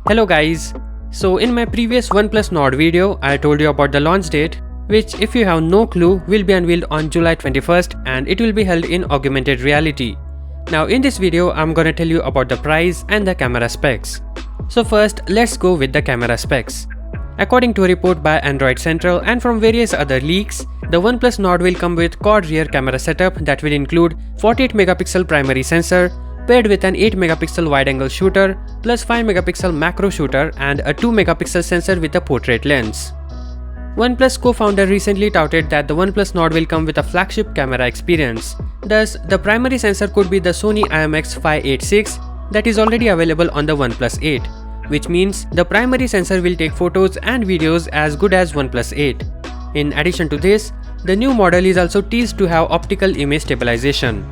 Hello guys, so in my previous Oneplus Nord video, I told you about the launch date, which if you have no clue will be unveiled on July 21st and it will be held in augmented reality. Now in this video, I'm gonna tell you about the price and the camera specs. So first, let's go with the camera specs. According to a report by Android Central and from various other leaks, the Oneplus Nord will come with quad rear camera setup that will include 48 megapixel primary sensor, paired with an 8 megapixel wide-angle shooter, plus 5 megapixel macro shooter and a 2 megapixel sensor with a portrait lens. OnePlus co-founder recently touted that the OnePlus Nord will come with a flagship camera experience. Thus, the primary sensor could be the Sony IMX586 that is already available on the OnePlus 8, which means the primary sensor will take photos and videos as good as OnePlus 8. In addition to this, the new model is also teased to have optical image stabilization.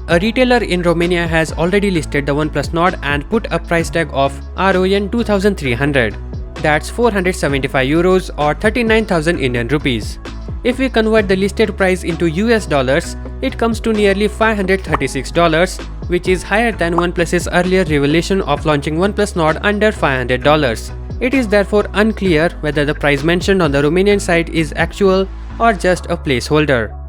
A retailer in Romania has already listed the OnePlus Nord and put a price tag of RON 2300. That's 475 euros or 39,000 Indian rupees. If we convert the listed price into US dollars, it comes to nearly $536, which is higher than OnePlus's earlier revelation of launching OnePlus Nord under $500. It is therefore unclear whether the price mentioned on the Romanian site is actual or just a placeholder.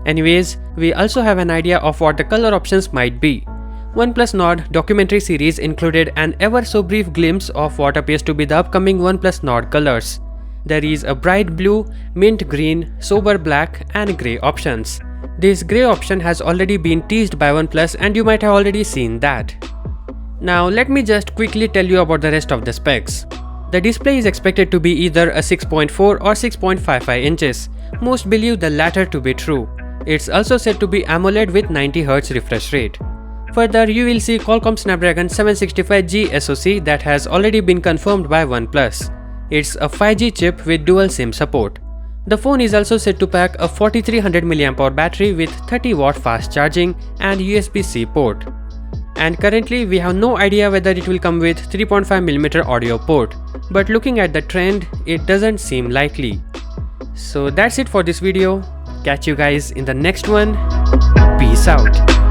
Anyways, we also have an idea of what the color options might be. OnePlus Nord documentary series included an ever so brief glimpse of what appears to be the upcoming OnePlus Nord colors. There is a bright blue, mint green, sober black and grey options. This grey option has already been teased by OnePlus and you might have already seen that. Now let me just quickly tell you about the rest of the specs. The display is expected to be either a 6.4 or 6.55 inches. Most believe the latter to be true. It's also said to be AMOLED with 90Hz refresh rate. Further, you will see Qualcomm Snapdragon 765G SoC that has already been confirmed by OnePlus. It's a 5G chip with dual SIM support. The phone is also said to pack a 4300 mAh battery with 30W fast charging and USB-C port. And currently we have no idea whether it will come with 3.5mm audio port, but looking at the trend, it doesn't seem likely. So that's it for this video. Catch you guys in the next one. Peace out.